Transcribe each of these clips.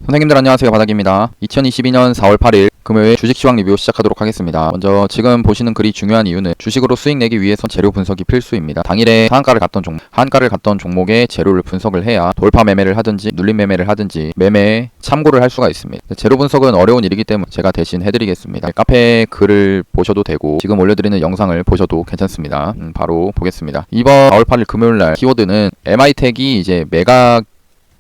선생님들 안녕하세요. 바닥입니다. 2022년 4월 8일 금요일 주식 시황 리뷰 시작하도록 하겠습니다. 먼저 지금 보시는 글이 중요한 이유는 주식으로 수익 내기 위해선 재료 분석이 필수입니다. 당일에 하한가를 갔던 종목, 하한가를 갔던 종목의 재료를 분석을 해야 돌파 매매를 하든지 눌림 매매를 하든지 매매에 참고를 할 수가 있습니다. 재료 분석은 어려운 일이기 때문에 제가 대신 해드리겠습니다. 카페 글을 보셔도 되고 지금 올려드리는 영상을 보셔도 괜찮습니다. 바로 보겠습니다. 이번 4월 8일 금요일날 키워드는 MI텍이 이제 매각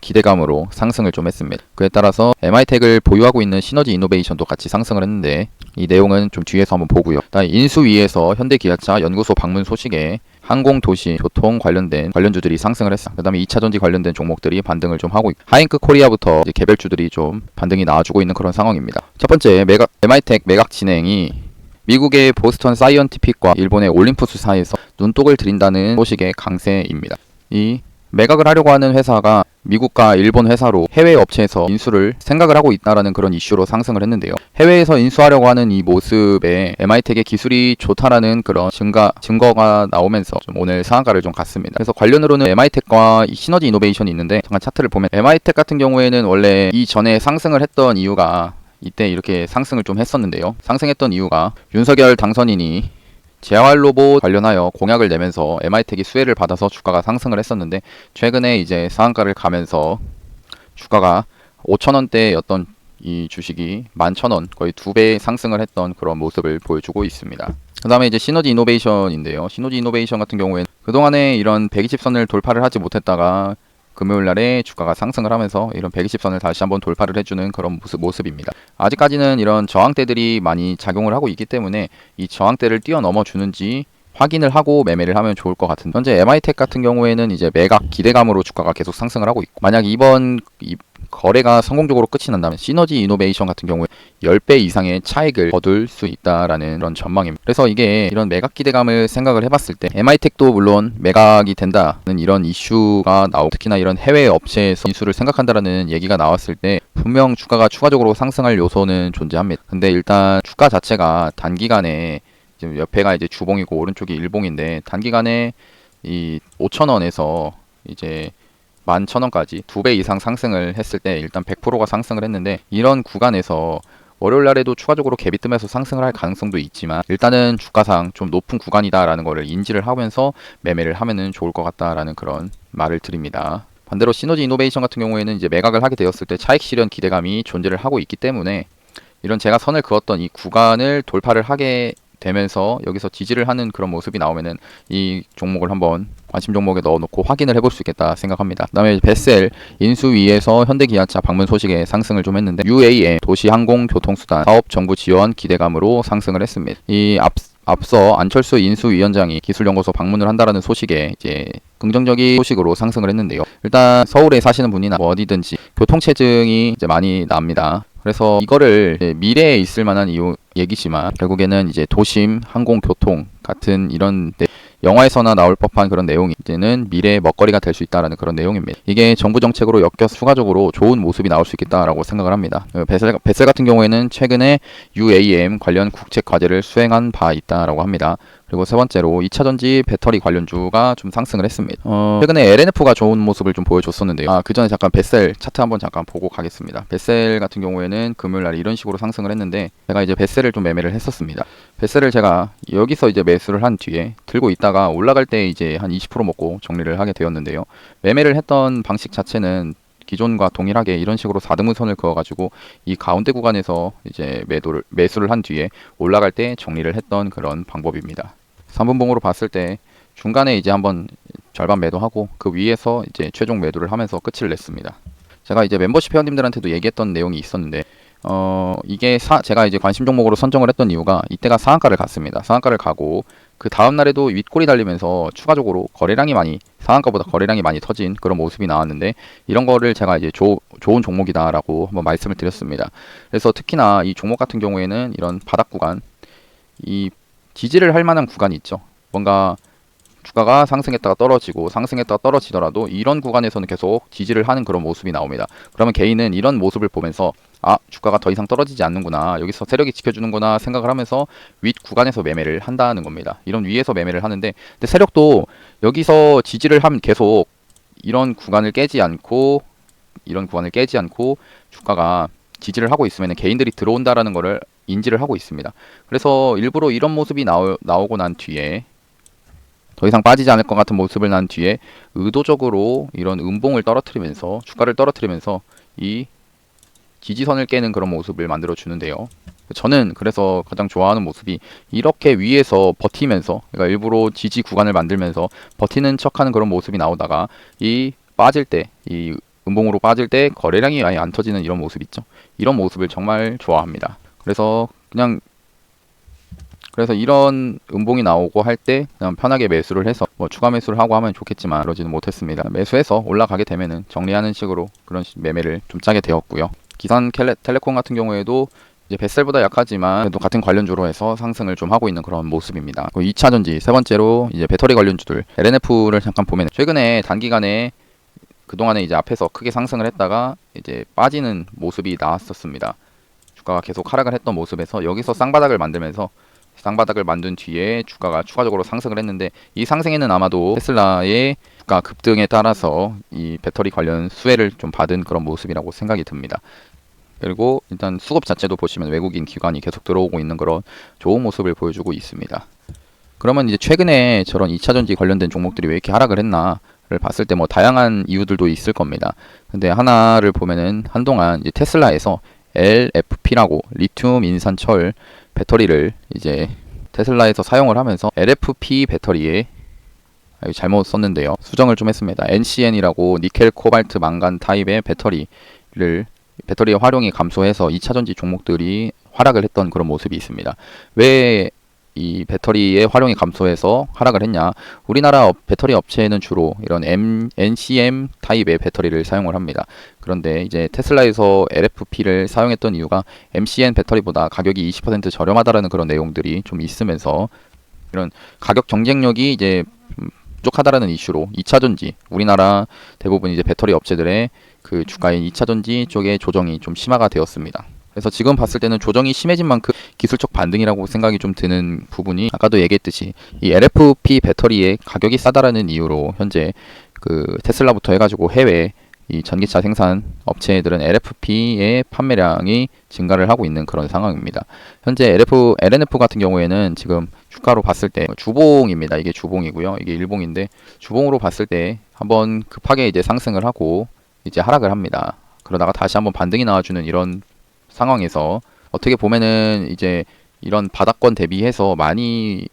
기대감으로 상승을 좀 했습니다. 그에 따라서 MI텍을 보유하고 있는 시너지 이노베이션도 같이 상승을 했는데 이 내용은 좀 뒤에서 한번 보고요. 일단 인수위에서 현대기아차 연구소 방문 소식에 항공, 도시, 교통 관련된 관련주들이 상승을 했어. 그 다음에 2차전지 관련된 종목들이 반등을 좀 하고 있고 하이잉크 코리아부터 이제 개별주들이 좀 반등이 나와주고 있는 그런 상황입니다. 첫 번째 MI텍 매각 진행이 미국의 보스턴 사이언티픽과 일본의 올림푸스 사이에서 눈독을 들인다는 소식의 강세입니다. 이 매각을 하려고 하는 회사가 미국과 일본 회사로 해외 업체에서 인수를 생각을 하고 있다라는 그런 이슈로 상승을 했는데요. 해외에서 인수하려고 하는 이 모습에 MI텍의 기술이 좋다라는 그런 증거가 나오면서 좀 오늘 상한가를 좀 갔습니다. 그래서 관련으로는 MI텍과 시너지 이노베이션이 있는데 잠깐 차트를 보면 MI텍 같은 경우에는 원래 이전에 상승을 했던 이유가 이때 이렇게 상승을 좀 했었는데요. 상승했던 이유가 윤석열 당선인이 재활 로봇 관련하여 공약을 내면서 MI텍이 수혜를 받아서 주가가 상승을 했었는데 최근에 이제 상한가를 가면서 주가가 5,000원대였던 이 주식이 11,000원 거의 2배 상승을 했던 그런 모습을 보여주고 있습니다. 그 다음에 이제 시너지 이노베이션인데요. 시너지 이노베이션 같은 경우에는 그동안에 이런 120선을 돌파를 하지 못했다가 금요일 날에 주가가 상승을 하면서 이런 120선을 다시 한번 돌파를 해주는 그런 모습입니다. 아직까지는 이런 저항대들이 많이 작용을 하고 있기 때문에 이 저항대를 뛰어넘어 주는지 확인을 하고 매매를 하면 좋을 것 같은데 현재 MI텍 같은 경우에는 이제 매각 기대감으로 주가가 계속 상승을 하고 있고 만약 이번 거래가 성공적으로 끝이 난다면 시너지 이노베이션 같은 경우에 10배 이상의 차익을 거둘 수 있다라는 그런 전망입니다. 그래서 이게 이런 매각 기대감을 생각을 해봤을 때 MI텍도 물론 매각이 된다는 이런 이슈가 나오고 특히나 이런 해외 업체에서 인수를 생각한다라는 얘기가 나왔을 때 분명 주가가 추가적으로 상승할 요소는 존재합니다. 근데 일단 주가 자체가 단기간에 지금 옆에가 이제 주봉이고 오른쪽이 일봉인데 단기간에 이 5,000원에서 이제 11,000원까지 2배 이상 상승을 했을 때 일단 100%가 상승을 했는데 이런 구간에서 월요일 날에도 추가적으로 갭이 뜨면서 상승을 할 가능성도 있지만 일단은 주가상 좀 높은 구간이다라는 거를 인지를 하면서 매매를 하면은 좋을 것 같다라는 그런 말을 드립니다. 반대로 시너지 이노베이션 같은 경우에는 이제 매각을 하게 되었을 때 차익 실현 기대감이 존재를 하고 있기 때문에 이런 제가 선을 그었던 이 구간을 돌파를 하게 되면서 여기서 지지를 하는 그런 모습이 나오면은 이 종목을 한번 관심 종목에 넣어놓고 확인을 해볼 수 있겠다 생각합니다. 그 다음에 베셀 인수위에서 현대기아차 방문 소식에 상승을 좀 했는데 UAM 도시항공교통수단 사업 정부 지원 기대감으로 상승을 했습니다. 앞서 안철수 인수위원장이 기술연구소 방문을 한다라는 소식에 이제 긍정적인 소식으로 상승을 했는데요. 일단 서울에 사시는 분이나 뭐 어디든지 교통체증이 이제 많이 납니다. 그래서 이거를 미래에 있을 만한 얘기지만 결국에는 이제 도심, 항공, 교통 같은 이런 영화에서나 나올 법한 그런 내용이 이제는 미래의 먹거리가 될 수 있다라는 그런 내용입니다. 이게 정부 정책으로 엮여서 추가적으로 좋은 모습이 나올 수 있겠다라고 생각을 합니다. 베셀 같은 경우에는 최근에 UAM 관련 국책 과제를 수행한 바 있다라고 합니다. 그리고 세 번째로 2차전지 배터리 관련주가 좀 상승을 했습니다. 최근에 LNF가 좋은 모습을 좀 보여줬었는데요. 그 전에 잠깐 베셀 차트 한번 잠깐 보고 가겠습니다. 베셀 같은 경우에는 금요일날 이런 식으로 상승을 했는데 제가 이제 베셀을 좀 매매를 했었습니다. 베셀을 제가 여기서 이제 매수를 한 뒤에 들고 있다가 올라갈 때 이제 한 20% 먹고 정리를 하게 되었는데요. 매매를 했던 방식 자체는 기존과 동일하게 이런 식으로 4등분선을 그어가지고 이 가운데 구간에서 이제 매수를 한 뒤에 올라갈 때 정리를 했던 그런 방법입니다. 3분봉으로 봤을 때 중간에 이제 한번 절반 매도하고 그 위에서 이제 최종 매도를 하면서 끝을 냈습니다. 제가 이제 멤버십 회원님들한테도 얘기했던 내용이 있었는데 이게 제가 이제 관심 종목으로 선정을 했던 이유가 이때가 상한가를 갔습니다. 상한가를 가고 그 다음 날에도 윗골이 달리면서 추가적으로 상한가보다 거래량이 많이 터진 그런 모습이 나왔는데 이런 거를 제가 이제 좋은 종목이다라고 한번 말씀을 드렸습니다. 그래서 특히나 이 종목 같은 경우에는 이런 바닥 구간 이 지지를 할 만한 구간이 있죠. 뭔가 주가가 상승했다가 떨어지더라도 이런 구간에서는 계속 지지를 하는 그런 모습이 나옵니다. 그러면 개인은 이런 모습을 보면서 주가가 더 이상 떨어지지 않는구나, 여기서 세력이 지켜주는구나 생각을 하면서 윗 구간에서 매매를 한다는 겁니다. 이런 위에서 매매를 하는데 근데 세력도 여기서 지지를 하면 계속 이런 구간을 깨지 않고 주가가 지지를 하고 있으면 개인들이 들어온다라는 거를 인지를 하고 있습니다. 그래서 일부러 이런 모습이 나오고 난 뒤에 더 이상 빠지지 않을 것 같은 모습을 난 뒤에 의도적으로 이런 음봉을 떨어뜨리면서 주가를 떨어뜨리면서 이 지지선을 깨는 그런 모습을 만들어 주는데요. 저는 그래서 가장 좋아하는 모습이 이렇게 위에서 버티면서, 그러니까 일부러 지지 구간을 만들면서 버티는 척하는 그런 모습이 나오다가 이 빠질 때, 이 음봉으로 빠질 때 거래량이 아예 안 터지는 이런 모습 있죠. 이런 모습을 정말 좋아합니다. 그래서 이런 음봉이 나오고 할 때 그냥 편하게 매수를 해서 뭐 추가 매수를 하고 하면 좋겠지만 그러지는 못했습니다. 매수해서 올라가게 되면은 정리하는 식으로 그런 매매를 좀 짜게 되었고요. 기산텔레콤 같은 경우에도 이제 뱃셀보다 약하지만 그래도 같은 관련주로 해서 상승을 좀 하고 있는 그런 모습입니다. 2차전지 세 번째로 이제 배터리 관련주들 LNF를 잠깐 보면 최근에 단기간에 그동안에 이제 앞에서 크게 상승을 했다가 이제 빠지는 모습이 나왔었습니다. 주가가 계속 하락을 했던 모습에서 여기서 쌍바닥을 만든 뒤에 주가가 추가적으로 상승을 했는데 이 상승에는 아마도 테슬라의 주가 급등에 따라서 이 배터리 관련 수혜를 좀 받은 그런 모습이라고 생각이 듭니다. 그리고 일단 수급 자체도 보시면 외국인 기관이 계속 들어오고 있는 그런 좋은 모습을 보여주고 있습니다. 그러면 이제 최근에 저런 2차전지 관련된 종목들이 왜 이렇게 하락을 했나를 봤을 때 뭐 다양한 이유들도 있을 겁니다. 근데 하나를 보면은 한동안 이제 테슬라에서 LFP라고 리튬 인산철 배터리를 이제 테슬라에서 사용을 하면서 LFP 배터리에 잘못 썼는데요. 수정을 좀 했습니다. NCN이라고 니켈, 코발트, 망간 타입의 배터리의 활용이 감소해서 2차전지 종목들이 하락을 했던 그런 모습이 있습니다. 왜 이 배터리의 활용이 감소해서 하락을 했냐? 우리나라 배터리 업체는 주로 이런 NCM 타입의 배터리를 사용을 합니다. 그런데 이제 테슬라에서 LFP를 사용했던 이유가 MCN 배터리보다 가격이 20% 저렴하다라는 그런 내용들이 좀 있으면서 이런 가격 경쟁력이 이제 부족하다라는 이슈로 2차전지 우리나라 대부분 이제 배터리 업체들의 그 주가인 2차전지 쪽에 조정이 좀 심화가 되었습니다. 그래서 지금 봤을 때는 조정이 심해진 만큼 기술적 반등이라고 생각이 좀 드는 부분이 아까도 얘기했듯이 이 LFP 배터리의 가격이 싸다라는 이유로 현재 그 테슬라부터 해가지고 해외 이 전기차 생산 업체들은 LFP의 판매량이 증가를 하고 있는 그런 상황입니다. 현재 LNF 같은 경우에는 지금 주가로 봤을 때 주봉입니다. 이게 주봉이고요. 이게 일봉인데 주봉으로 봤을 때 한번 급하게 이제 상승을 하고 이제 하락을 합니다. 그러다가 다시 한번 반등이 나와주는 이런 상황에서 어떻게 보면은 이제 이런 바닥권 대비해서 많이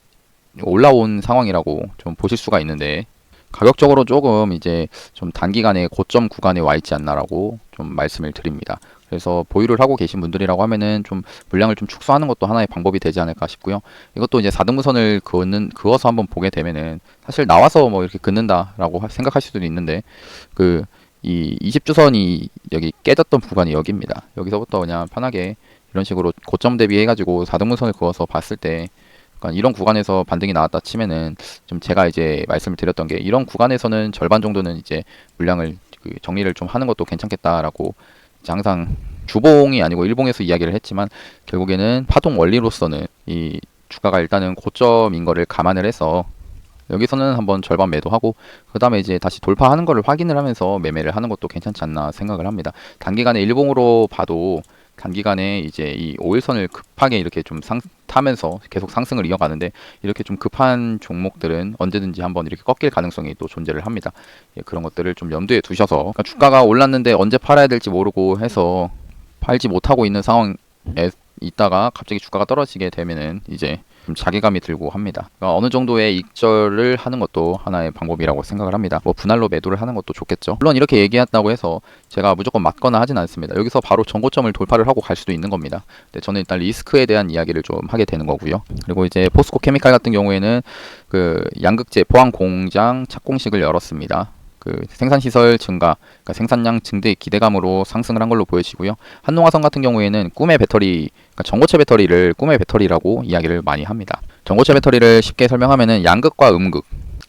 올라온 상황이라고 좀 보실 수가 있는데 가격적으로 조금 이제 좀 단기간에 고점 구간에 와 있지 않나라고 좀 말씀을 드립니다. 그래서 보유를 하고 계신 분들이라고 하면은 좀 물량을 좀 축소하는 것도 하나의 방법이 되지 않을까 싶고요. 이것도 이제 4등분선을 그어서 한번 보게 되면은 사실 나와서 뭐 이렇게 긋는다라고 생각할 수도 있는데 이 20주선이 여기 깨졌던 구간이 여기입니다. 여기서부터 그냥 편하게 이런 식으로 고점 대비해가지고 4등분선을 그어서 봤을 때 그러니까 이런 구간에서 반등이 나왔다 치면은 좀 제가 이제 말씀을 드렸던 게 이런 구간에서는 절반 정도는 이제 물량을 정리를 좀 하는 것도 괜찮겠다라고 이제 항상 주봉이 아니고 일봉에서 이야기를 했지만 결국에는 파동 원리로서는 이 주가가 일단은 고점인 거를 감안을 해서 여기서는 한번 절반 매도하고 그 다음에 이제 다시 돌파하는 거를 확인을 하면서 매매를 하는 것도 괜찮지 않나 생각을 합니다. 단기간에 일봉으로 봐도 단기간에 이제 이 5일선을 급하게 이렇게 좀 타면서 계속 상승을 이어가는데 이렇게 좀 급한 종목들은 언제든지 한번 이렇게 꺾일 가능성이 또 존재를 합니다. 예, 그런 것들을 좀 염두에 두셔서 그러니까 주가가 올랐는데 언제 팔아야 될지 모르고 해서 팔지 못하고 있는 상황에 있다가 갑자기 주가가 떨어지게 되면은 이제 좀 자괴감이 들고 합니다. 그러니까 어느 정도의 익절을 하는 것도 하나의 방법이라고 생각을 합니다. 뭐 분할로 매도를 하는 것도 좋겠죠. 물론 이렇게 얘기한다고 해서 제가 무조건 맞거나 하진 않습니다. 여기서 바로 전고점을 돌파를 하고 갈 수도 있는 겁니다. 근데 저는 일단 리스크에 대한 이야기를 좀 하게 되는 거고요. 그리고 이제 포스코 케미칼 같은 경우에는 그 양극재 포항 공장 착공식을 열었습니다. 그 생산시설 증가, 그러니까 생산량 증대 기대감으로 상승을 한 걸로 보여지고요. 한농화성 같은 경우에는 꿈의 배터리, 그러니까 전고체 배터리를 꿈의 배터리라고 이야기를 많이 합니다. 전고체 배터리를 쉽게 설명하면은 양극과 음극,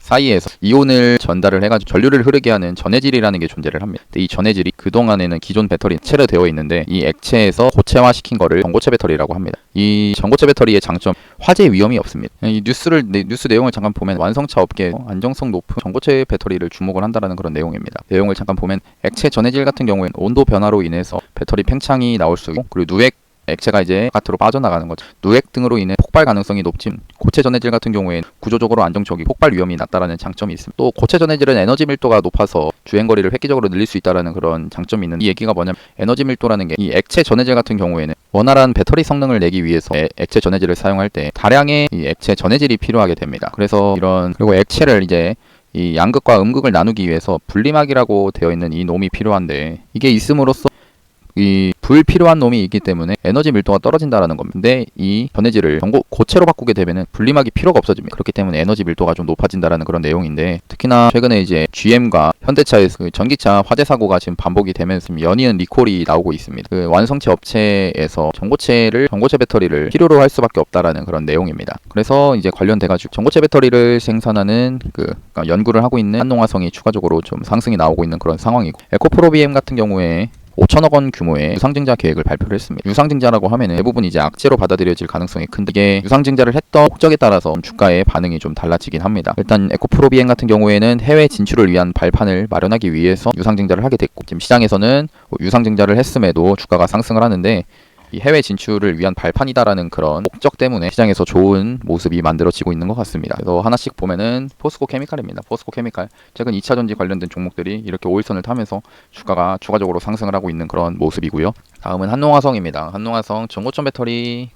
사이에서 이온을 전달을 해가지고 전류를 흐르게 하는 전해질이라는 게 존재를 합니다. 근데 이 전해질이 그동안에는 기존 배터리 액체로 되어 있는데 이 액체에서 고체화시킨 거를 전고체 배터리라고 합니다. 이 전고체 배터리의 장점, 화재 위험이 없습니다. 이 뉴스 내용을 잠깐 보면 완성차 업계 안정성 높은 전고체 배터리를 주목을 한다라는 그런 내용입니다. 내용을 잠깐 보면 액체 전해질 같은 경우에는 온도 변화로 인해서 배터리 팽창이 나올 수 있고, 그리고 누액 액체가 이제 바깥으로 빠져나가는 거죠. 누액 등으로 인해 폭발 가능성이 높지만 고체 전해질 같은 경우에는 구조적으로 안정적이고 폭발 위험이 낮다라는 장점이 있습니다. 또 고체 전해질은 에너지 밀도가 높아서 주행 거리를 획기적으로 늘릴 수 있다라는 그런 장점이 있는데, 이 얘기가 뭐냐면 에너지 밀도라는 게 이 액체 전해질 같은 경우에는 원활한 배터리 성능을 내기 위해서 액체 전해질을 사용할 때 다량의 이 액체 전해질이 필요하게 됩니다. 그래서 그리고 액체를 이제 이 양극과 음극을 나누기 위해서 분리막이라고 되어 있는 이 놈이 필요한데, 이게 있음으로써 이 불필요한 놈이 있기 때문에 에너지 밀도가 떨어진다라는 겁니다. 근데 이 전해질을 고체로 바꾸게 되면 분리막이 필요가 없어집니다. 그렇기 때문에 에너지 밀도가 좀 높아진다라는 그런 내용인데, 특히나 최근에 이제 GM과 현대차에서 그 전기차 화재 사고가 지금 반복이 되면서 지금 연이은 리콜이 나오고 있습니다. 그 완성체 업체에서 전고체 배터리를 필요로 할 수밖에 없다라는 그런 내용입니다. 그래서 이제 관련돼가지고 전고체 배터리를 생산하는 그러니까 연구를 하고 있는 한농화성이 추가적으로 좀 상승이 나오고 있는 그런 상황이고, 에코프로비엠 같은 경우에 5천억 원 규모의 유상증자 계획을 발표를 했습니다. 유상증자라고 하면은 대부분 이제 악재로 받아들여질 가능성이 큰데, 이게 유상증자를 했던 목적에 따라서 주가의 반응이 좀 달라지긴 합니다. 일단 에코프로비엠 같은 경우에는 해외 진출을 위한 발판을 마련하기 위해서 유상증자를 하게 됐고, 지금 시장에서는 유상증자를 했음에도 주가가 상승을 하는데, 이 해외 진출을 위한 발판이다라는 그런 목적 때문에 시장에서 좋은 모습이 만들어지고 있는 것 같습니다. 그래서 하나씩 보면은 포스코 케미칼입니다. 포스코 케미칼, 최근 2차전지 관련된 종목들이 이렇게 5일선을 타면서 주가가 추가적으로 상승을 하고 있는 그런 모습이고요. 다음은 한농화성입니다. 한농화성 전고체 배터리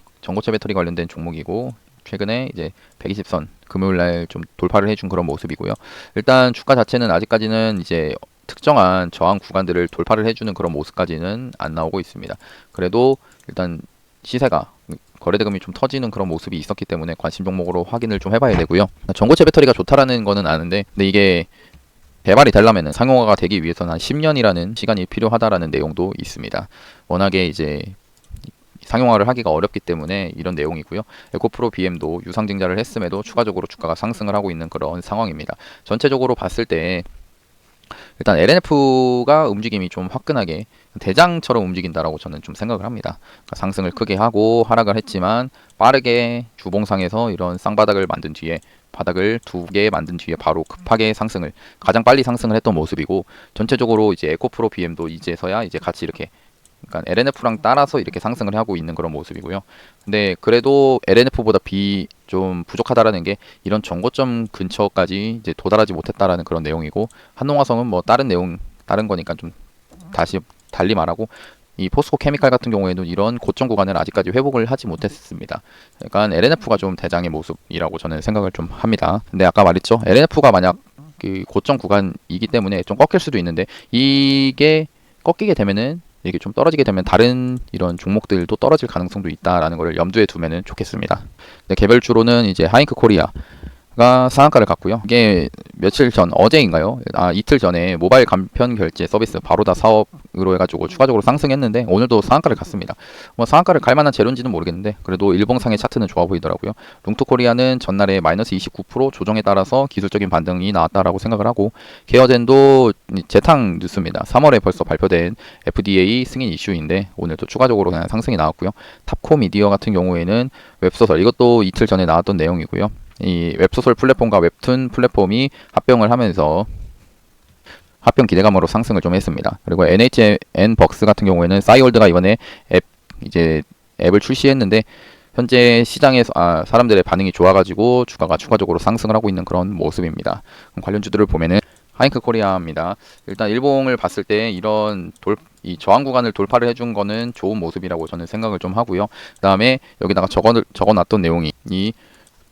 관련된 종목이고, 최근에 이제 120선 금요일날 좀 돌파를 해준 그런 모습이고요. 일단 주가 자체는 아직까지는 이제 특정한 저항 구간들을 돌파를 해주는 그런 모습까지는 안 나오고 있습니다. 그래도 일단 시세가 거래대금이 좀 터지는 그런 모습이 있었기 때문에 관심 종목으로 확인을 좀 해봐야 되고요. 전고체 배터리가 좋다라는 거는 아는데, 근데 이게 개발이 되려면 상용화가 되기 위해서는 한 10년이라는 시간이 필요하다라는 내용도 있습니다. 워낙에 이제 상용화를 하기가 어렵기 때문에 이런 내용이고요. 에코프로 BM도 유상증자를 했음에도 추가적으로 주가가 상승을 하고 있는 그런 상황입니다. 전체적으로 봤을 때 일단 LNF가 움직임이 좀 화끈하게 대장처럼 움직인다라고 저는 좀 생각을 합니다. 그러니까 상승을 크게 하고 하락을 했지만 빠르게 주봉상에서 이런 쌍바닥을 만든 뒤에 바닥을 두 개 만든 뒤에 바로 급하게 가장 빨리 상승을 했던 모습이고, 전체적으로 이제 에코프로 BM도 이제서야 이제 같이 이렇게, 그러니까 LNF랑 따라서 이렇게 상승을 하고 있는 그런 모습이고요. 근데 그래도 LNF보다 좀 부족하다라는 게 이런 전고점 근처까지 이제 도달하지 못했다라는 그런 내용이고, 한농화성은 뭐 다른 거니까 좀 다시 달리 말하고, 이 포스코 케미칼 같은 경우에는 이런 고점 구간을 아직까지 회복을 하지 못했습니다. 그러니까 LNF가 좀 대장의 모습이라고 저는 생각을 좀 합니다. 근데 아까 말했죠, LNF가 만약 그 고점 구간이기 때문에 좀 꺾일 수도 있는데, 이게 꺾이게 되면은, 이게 좀 떨어지게 되면 다른 이런 종목들도 떨어질 가능성도 있다라는 것을 염두에 두면 좋겠습니다. 근데 개별주로는 이제 하잉크 코리아가 상한가를 갔고요. 이게 며칠 전, 어제인가요? 이틀 전에 모바일 간편 결제 서비스 바로다 사업으로 해가지고 추가적으로 상승했는데, 오늘도 상한가를 갔습니다. 뭐 상한가를 갈 만한 재료인지는 모르겠는데, 그래도 일봉상의 차트는 좋아 보이더라고요. 룽투코리아는 전날에 마이너스 29% 조정에 따라서 기술적인 반등이 나왔다라고 생각을 하고, 게어젠도 재탕 뉴스입니다. 3월에 벌써 발표된 FDA 승인 이슈인데 오늘도 추가적으로 그냥 상승이 나왔고요. 탑코 미디어 같은 경우에는 웹소설, 이것도 이틀 전에 나왔던 내용이고요. 이 웹소설 플랫폼과 웹툰 플랫폼이 합병을 하면서 합병 기대감으로 상승을 좀 했습니다. 그리고 NHN벅스 같은 경우에는 싸이월드가 이번에 앱을 출시했는데, 현재 시장에서 사람들의 반응이 좋아가지고 주가가 추가적으로 상승을 하고 있는 그런 모습입니다. 관련주들을 보면은 하잉크 코리아입니다. 일단 일봉을 봤을 때 이 저항 구간을 돌파를 해준 거는 좋은 모습이라고 저는 생각을 좀 하고요. 그 다음에 여기다가 적어놨던 내용이, 이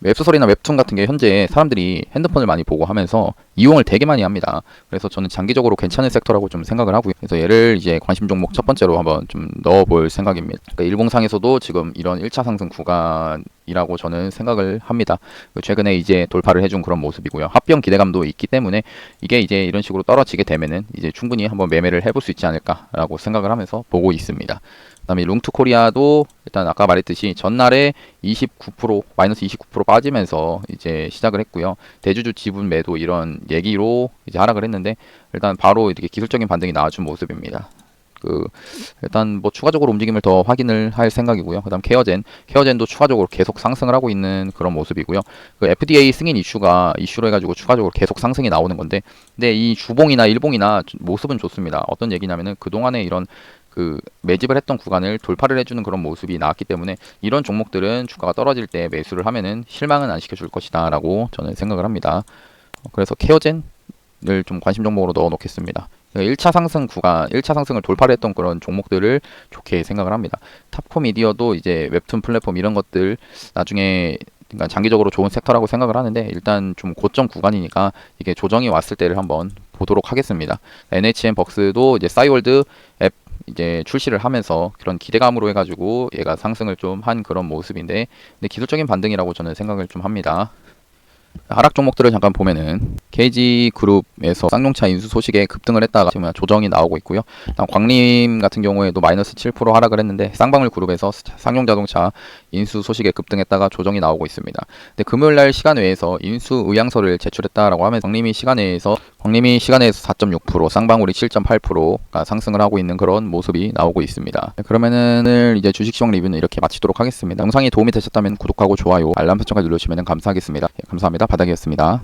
웹소설이나 웹툰 같은 게 현재 사람들이 핸드폰을 많이 보고 하면서 이용을 되게 많이 합니다. 그래서 저는 장기적으로 괜찮은 섹터라고 좀 생각을 하고요. 그래서 얘를 이제 관심 종목 첫 번째로 한번 좀 넣어볼 생각입니다. 그러니까 일봉상에서도 지금 이런 1차 상승 구간이 모습이라고 저는 생각을 합니다. 최근에 이제 돌파를 해준 그런 모습이고요. 합병 기대감도 있기 때문에 이게 이제 이런 식으로 떨어지게 되면은 이제 충분히 한번 매매를 해볼 수 있지 않을까라고 생각을 하면서 보고 있습니다. 그다음에 룽투 코리아도 일단 아까 말했듯이 전날에 29% 마이너스 29% 빠지면서 이제 시작을 했고요. 대주주 지분 매도 이런 얘기로 이제 하락을 했는데 일단 바로 이렇게 기술적인 반등이 나와준 모습입니다. 일단 뭐 추가적으로 움직임을 더 확인을 할 생각이고요. 그다음 케어젠도 추가적으로 계속 상승을 하고 있는 그런 모습이고요. FDA 승인 이슈로 해가지고 추가적으로 계속 상승이 나오는 건데, 근데 이 주봉이나 일봉이나 모습은 좋습니다. 어떤 얘기냐면은 그동안에 이런 매집을 했던 구간을 돌파를 해주는 그런 모습이 나왔기 때문에 이런 종목들은 주가가 떨어질 때 매수를 하면은 실망은 안 시켜줄 것이다라고 저는 생각을 합니다. 그래서 케어젠을 좀 관심 종목으로 넣어 놓겠습니다. 1차 상승 구간, 1차 상승을 돌파를 했던 그런 종목들을 좋게 생각을 합니다. 탑코 미디어도 이제 웹툰 플랫폼 이런 것들 나중에 그러니까 장기적으로 좋은 섹터라고 생각을 하는데 일단 좀 고점 구간이니까 이게 조정이 왔을 때를 한번 보도록 하겠습니다. NHN 벅스도 이제 싸이월드 앱 이제 출시를 하면서 그런 기대감으로 해가지고 얘가 상승을 좀 한 그런 모습인데, 근데 기술적인 반등이라고 저는 생각을 좀 합니다. 하락 종목들을 잠깐 보면은 KG그룹에서 쌍용차 인수 소식에 급등을 했다가 지금 조정이 나오고 있고요. 광림 같은 경우에도 마이너스 7% 하락을 했는데 쌍방울 그룹에서 쌍용자동차 인수 소식에 급등했다가 조정이 나오고 있습니다. 근데 금요일날 시간 외에서 인수 의향서를 제출했다라고 하면서 광림이 시간 외에서 4.6%, 쌍방울이 7.8%가 상승을 하고 있는 그런 모습이 나오고 있습니다. 그러면은 오늘 이제 주식시황 리뷰는 이렇게 마치도록 하겠습니다. 영상이 도움이 되셨다면 구독하고 좋아요, 알람 설정까지 눌러주시면 감사하겠습니다. 감사합니다. 바닥이었습니다.